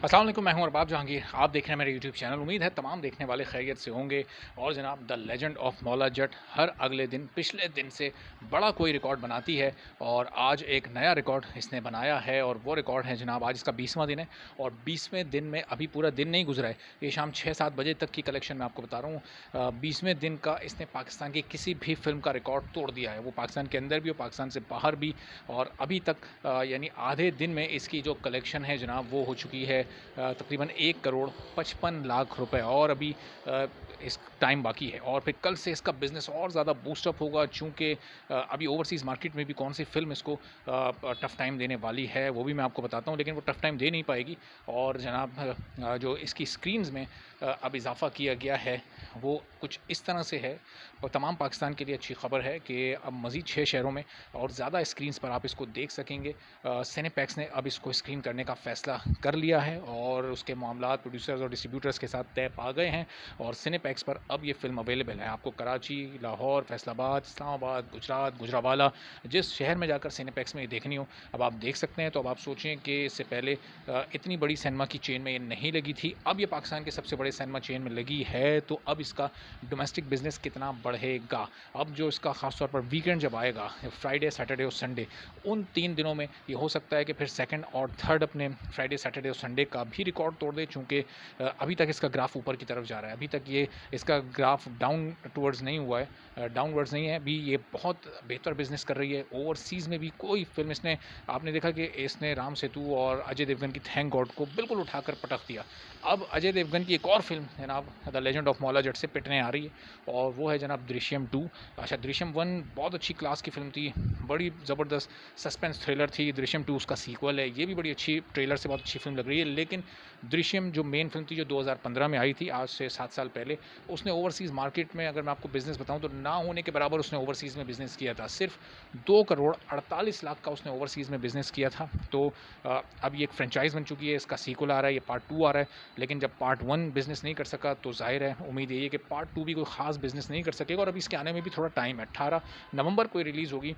अस्सलाम वालेकुम, मैं हूं अरबाब जहांगीर। आप देख रहे हैं मेरे यूट्यूब चैनल। उम्मीद है तमाम देखने वाले खैरियत से होंगे। और जनाब the legend of Maula Jatt हर अगले दिन पिछले दिन से बड़ा कोई रिकॉर्ड बनाती है और आज एक नया रिकॉर्ड इसने बनाया है और वो रिकॉर्ड है जनाब, आज इसका 20वां दिन है और 20वें दिन में अभी पूरा दिन नहीं गुजरा है। ये शाम 6-7 बजे तक की कलेक्शन मैं आपको बता रहा हूँ। 20वें दिन का इसने पाकिस्तान की किसी भी फिल्म का रिकॉर्ड तोड़ दिया है, वो पाकिस्तान के अंदर भी और पाकिस्तान से बाहर भी। और अभी तक यानी आधे दिन में इसकी जो कलेक्शन है जनाब वो हो चुकी है तकरीबन 1 करोड़ 55 लाख रुपए। और अभी इस टाइम बाकी है और फिर कल से इसका बिज़नेस और ज़्यादा बूस्टअप होगा, चूँकि अभी ओवरसीज़ मार्केट में भी कौन सी फ़िल्म इसको टफ़ टाइम देने वाली है वो भी मैं आपको बताता हूँ, लेकिन वो टफ़ टाइम दे नहीं पाएगी। और जनाब जो इसकी स्क्रीन्स में अब इजाफ़ा किया गया है वो कुछ इस तरह से है और तमाम पाकिस्तान के लिए अच्छी खबर है कि अब मज़ीद 6 शहरों में और ज़्यादा स्क्रीन्स पर आप इसको देख सकेंगे। सिनेपैक्स ने अब इसको स्क्रीन करने का फ़ैसला कर लिया है और उसके मामलात प्रोड्यूसर्स और डिस्ट्रीब्यूटर्स के साथ तय पा गए हैं और सिनेपैक्स पर अब ये फ़िल्म अवेलेबल है। आपको कराची, लाहौर, फैसलाबाद, इस्लामाबाद, गुजरात, गुजरावाला, जिस शहर में जाकर सिनेपैक्स में ये देखनी हो अब आप देख सकते हैं। तो अब आप सोचें कि इससे पहले इतनी बड़ी सिनेमा की चेन में ये नहीं लगी थी, अब ये पाकिस्तान के सबसे बड़े सिनेमा चेन में लगी है, तो अब इसका डोमेस्टिक बिज़नेस कितना बढ़ेगा। अब जो इसका ख़ास तौर पर वीकेंड जब आएगा, फ्राइडे, सैटरडे और संडे, उन 3 दिनों में ये हो सकता है कि फिर सेकंड और थर्ड अपने फ्राइडे, सैटरडे और संडे का भी रिकॉर्ड तोड़ दे, चूँकि अभी तक इसका ग्राफ ऊपर की तरफ जा रहा है। अभी तक ये इसका ग्राफ डाउन टुवर्ड्स नहीं हुआ है, डाउनवर्ड्स नहीं है। अभी ये बहुत बेहतर बिज़नेस कर रही है। ओवरसीज़ में भी कोई फ़िल्म इसने, आपने देखा कि इसने राम सेतु और अजय देवगन की थैंक गॉड को बिल्कुल उठाकर पटक दिया। अब अजय देवगन की एक और फ़िल्म जनाब the legend of Maula Jatt से पिटने आ रही है और वो है जनाब दृश्यम 2। अच्छा, दृश्यम 1 बहुत अच्छी क्लास की फ़िल्म थी, बड़ी ज़बरदस्त सस्पेंस थ्रिलर थी। दृश्यम 2 उसका सीक्वल है, ये भी बड़ी अच्छी, ट्रेलर से बहुत अच्छी फ़िल्म लग रही है। लेकिन दृश्यम जो मेन फ़िल्म थी जो 2015 में आई थी, आज से 7 साल पहले, उसने ओवरसीज़ मार्केट में, अगर मैं आपको बिज़नेस बताऊँ तो ना होने के बराबर उसने ओवरसीज़ में बिज़नेस किया था। सिर्फ 2 करोड़ 48 लाख का उसने ओवरसीज़ में बिज़नेस किया था। तो अब ये एक फ्रेंचाइज़ बन चुकी है, इसका सीक्वल आ रहा है, ये पार्ट 2 आ रहा है। लेकिन जब पार्ट 1 बिज़नेस नहीं कर सका तो ज़ाहिर है उम्मीद यही है कि पार्ट 2 भी कोई ख़ास बिज़नेस नहीं कर सकेगा और अभी इसके आने में भी थोड़ा टाइम है। 18 नवंबर को ये रिलीज़ होगी।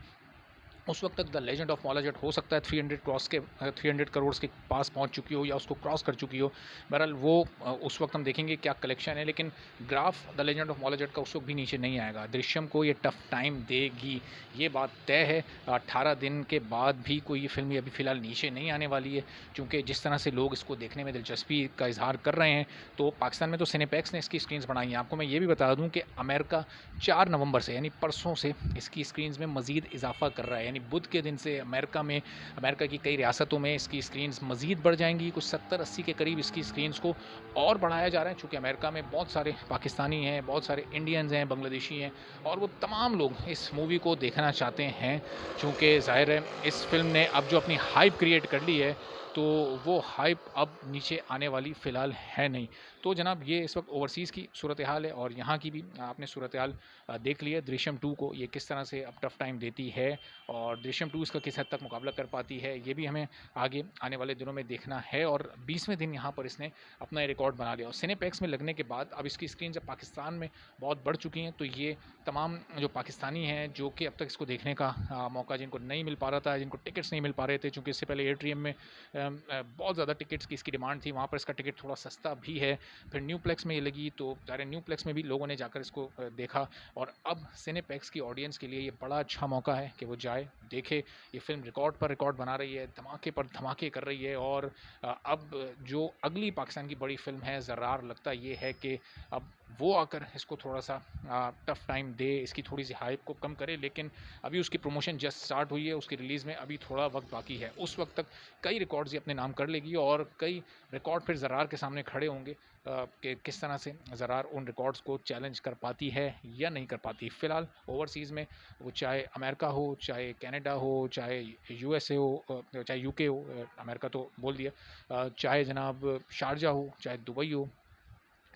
उस वक्त तक the legend of Maula Jatt हो सकता है 300 करोड़ के पास पहुंच चुकी हो या उसको क्रॉस कर चुकी हो। बहरहाल वो उस वक्त हम देखेंगे क्या कलेक्शन है, लेकिन graph the legend of Maula Jatt का उस वक्त भी नीचे नहीं आएगा। दृश्यम को ये टफ टाइम देगी, ये बात तय है। 18 दिन के बाद भी कोई ये फिल्म अभी फ़िलहाल नीचे नहीं आने वाली है, क्योंकि जिस तरह से लोग इसको देखने में दिलचस्पी का इजहार कर रहे हैं। तो पाकिस्तान में तो सिनेपैक्स ने इसकी स्क्रीन्स बढ़ाई हैं। आपको मैं ये भी बता दूँ कि अमेरिका 4 नवंबर से यानी परसों से इसकी स्क्रीन्स में मज़ीद इजाफा कर रहा है। यानी बुध के दिन से अमेरिका की कई रियासतों में इसकी स्क्रीन्स मज़ीद बढ़ जाएंगी। कुछ 70-80 के करीब इसकी स्क्रीन्स को और बढ़ाया जा रहा है, चूँकि अमेरिका में बहुत सारे पाकिस्तानी हैं, बहुत सारे इंडियंस हैं, बांग्लादेशी हैं और वो तमाम लोग इस मूवी को देखना चाहते हैं। चूँकि ज़ाहिर है इस फ़िल्म ने अब जो अपनी हाइप क्रिएट कर ली है, तो वो हाइप अब नीचे आने वाली फ़िलहाल है नहीं। तो जनाब ये इस वक्त ओवरसीज़ की सूरत हाल है और यहाँ की भी आपने सूरत हाल देख ली है। दृश्यम 2 को ये किस तरह से अब टफ टाइम देती है और दृश्यम 2 इसका किस हद तक मुकाबला कर पाती है, ये भी हमें आगे आने वाले दिनों में देखना है। और 20वें दिन यहाँ पर इसने अपना रिकॉर्ड बना लिया और सिनेपैक्स में लगने के बाद अब इसकी स्क्रीन जब पाकिस्तान में बहुत बढ़ चुकी हैं, तो ये तमाम जो पाकिस्तानी हैं जो कि अब तक इसको देखने का मौका जिनको नहीं मिल पा रहा था, जिनको टिकट्स नहीं मिल पा रहे थे, चूँकि इससे पहले एयरट्रियम में बहुत ज़्यादा टिकट्स की इसकी डिमांड थी, वहाँ पर इसका टिकट थोड़ा सस्ता भी है। फिर न्यूप्लेक्स में ये लगी तो ज़ाहिर न्यूप्लेक्स में भी लोगों ने जाकर इसको देखा और अब सिनेपैक्स की ऑडियंस के लिए ये बड़ा अच्छा मौका है कि वो जाए, देखे। ये फ़िल्म रिकॉर्ड पर रिकॉर्ड बना रही है, धमाके पर धमाके कर रही है और अब जो अगली पाकिस्तान की बड़ी फ़िल्म है ज़र्रार, लगता ये है कि अब वो आकर इसको थोड़ा-सा टफ टाइम दे, इसकी थोड़ी-सी हाइप को कम करे। लेकिन अभी उसकी प्रमोशन जस्ट स्टार्ट हुई है, उसकी रिलीज़ में अभी थोड़ा वक़्त बाकी है। उस वक़्त तक कई रिकॉर्ड्स ये अपने नाम कर लेगी और कई रिकॉर्ड फिर ज़र्रार के सामने खड़े होंगे कि किस तरह से ज़रार उन रिकॉर्ड्स को चैलेंज कर पाती है या नहीं कर पाती। फ़िलहाल ओवरसीज़ में वो चाहे अमेरिका हो, चाहे कनाडा हो, चाहे यूएसए हो, चाहे यूके हो, अमेरिका तो बोल दिया, चाहे जनाब शारजा हो, चाहे दुबई हो,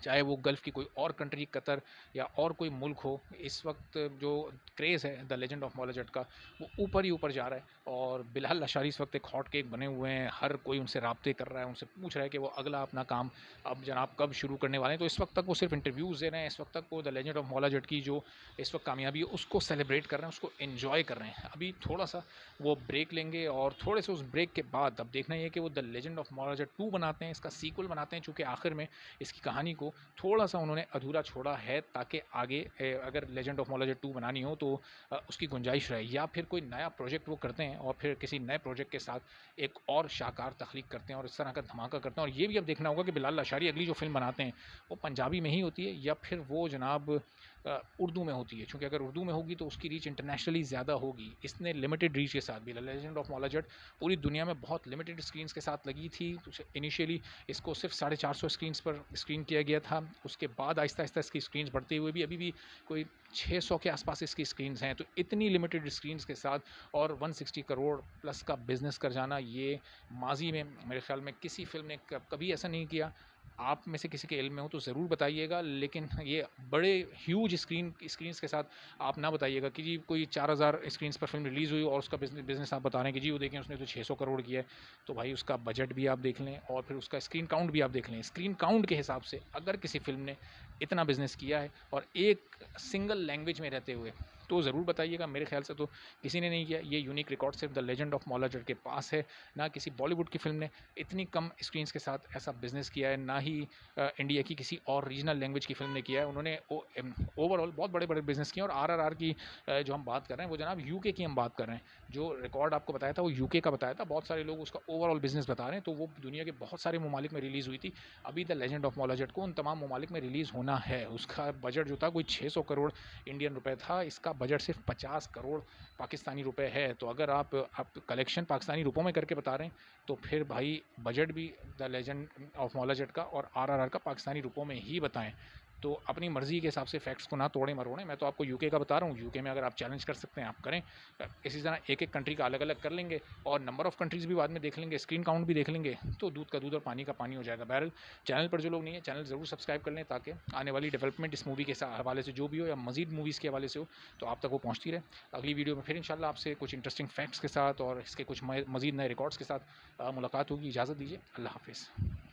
चाहे वो गल्फ़ की कोई और कंट्री कतर या और कोई मुल्क हो, इस वक्त जो क्रेज़ है the legend of Maula Jatt का, वो ऊपर ही ऊपर जा रहा है। और बिलाल लशारी इस वक्त एक हॉट केक बने हुए हैं, हर कोई उनसे राब्ते कर रहा है, उनसे पूछ रहा है कि वो अगला अपना काम अब जनाब कब शुरू करने वाले हैं। तो इस वक्त तक वो सिर्फ इंटरव्यूज़ दे रहे हैं, इस वक्त तक वो the legend of Maula Jatt की जो इस वक्त कामयाबी है उसको सेलिब्रेट कर रहे हैं, उसको इन्जॉय कर रहे हैं। अभी थोड़ा सा वो ब्रेक लेंगे और थोड़े से उस ब्रेक के बाद अब देखना ये है कि वो the legend of Maula Jatt 2 बनाते हैं, इसका सीक्वल बनाते हैं, चूँकि आखिर में इसकी कहानी को थोड़ा सा उन्होंने अधूरा छोड़ा है, ताकि आगे अगर लेजेंड ऑफ मौला जट 2 बनानी हो तो उसकी गुंजाइश रहे, या फिर कोई नया प्रोजेक्ट वो करते हैं और फिर किसी नए प्रोजेक्ट के साथ एक और शाहकार तख्लीक करते हैं और इस तरह का धमाका करते हैं। और ये भी अब देखना होगा कि बिलाल लशारी अगली जो फ़िल्म बनाते हैं वो पंजाबी में ही होती है या फिर वो जनाब उर्दू में होती है, क्योंकि अगर उर्दू में होगी तो उसकी रीच इंटरनेशनली ज़्यादा होगी। इसने लिमिटेड रीच के साथ भी the legend of Maula Jatt पूरी दुनिया में बहुत लिमिटेड स्क्रीन्स के साथ लगी थी। इनिशियली इसको सिर्फ 450 स्क्रीन्स पर स्क्रीन किया गया था, उसके बाद आहिस्ता आहिस्ता इसकी स्क्रीन्स बढ़ते हुए भी अभी भी कोई 600 के आसपास इसकी स्क्रीन्स हैं। तो इतनी लिमिटेड स्क्रीन्स के साथ और 160 करोड़ प्लस का बिज़नेस कर जाना, ये माजी में मेरे ख्याल में किसी फ़िल्म ने कभी ऐसा नहीं किया। आप में से किसी के इल्म में हो तो ज़रूर बताइएगा, लेकिन ये बड़े ह्यूज स्क्रीन्स के साथ आप ना बताइएगा कि जी कोई 4000 स्क्रीन्स पर फिल्म रिलीज़ हुई और उसका बिज़नेस आप बता रहे हैं कि जी वो देखें उसने तो 600 करोड़ किया है। तो भाई उसका बजट भी आप देख लें और फिर उसका स्क्रीन काउंट भी आप देख लें। स्क्रीन काउंट के हिसाब से अगर किसी फ़िल्म ने इतना बिज़नेस किया है और एक सिंगल लैंग्वेज में रहते हुए, तो ज़रूर बताइएगा। मेरे ख्याल से तो किसी ने नहीं किया। ये यूनिक रिकॉर्ड सिर्फ the legend of Maula Jatt के पास है। ना किसी बॉलीवुड की फ़िल्म ने इतनी कम स्क्रीन्स के साथ ऐसा बिज़नेस किया है, ना ही इंडिया की किसी और रीजनल लैंग्वेज की फ़िल्म ने किया है। उन्होंने ओवरऑल बहुत बड़े-बड़े बिज़नेस किए। और आरआरआर की जो हम बात कर रहे हैं वो जनाब यूके की हम बात कर रहे हैं। जो रिकॉर्ड आपको बताया था वो यूके का बताया था। बहुत सारे लोग उसका ओवरऑल बिज़नेस बता रहे हैं, तो वो दुनिया के बहुत सारे ममालिक में रिलीज़ हुई थी। अभी the legend of Maula Jatt को उन तमाम ममालिक में रिलीज़ होना है। उसका बजट जो था कोई 600 करोड़ इंडियन रुपए था, इसका बजट सिर्फ 50 करोड़ पाकिस्तानी रुपए है। तो अगर आप कलेक्शन पाकिस्तानी रुपयों में करके बता रहे हैं, तो फिर भाई बजट भी the legend of Maula Jatt का और आरआरआर का पाकिस्तानी रुपयों में ही बताएं। तो अपनी मर्ज़ी के हिसाब से फैक्ट्स को ना तोड़ें मरोड़ें। मैं तो आपको यूके का बता रहा हूँ, यूके में अगर आप चैलेंज कर सकते हैं आप करें। इसी तरह एक एक कंट्री का अलग अलग कर लेंगे और नंबर ऑफ़ कंट्रीज़ भी बाद में देख लेंगे, स्क्रीन काउंट भी देख लेंगे, तो दूध का दूध और पानी का पानी हो जाएगा। बहरहाल चैनल पर जो लोग नहीं है, चैनल ज़रूर सब्सक्राइब कर लें, ताकि आने वाली डेवलपमेंट इस मूवी के हवाले से जो भी हो या मज़ीद मूवीज़ के हवाले से हो, तो आप तक वो पहुँचती रहे। अगली वीडियो में फिर इंशाल्लाह आपसे कुछ इंटरेस्टिंग फैक्ट्स के साथ और इसके कुछ मज़ीद नए रिकॉर्ड्स के साथ मुलाकात होगी। इजाज़त दीजिए। अल्लाह हाफ़िज़।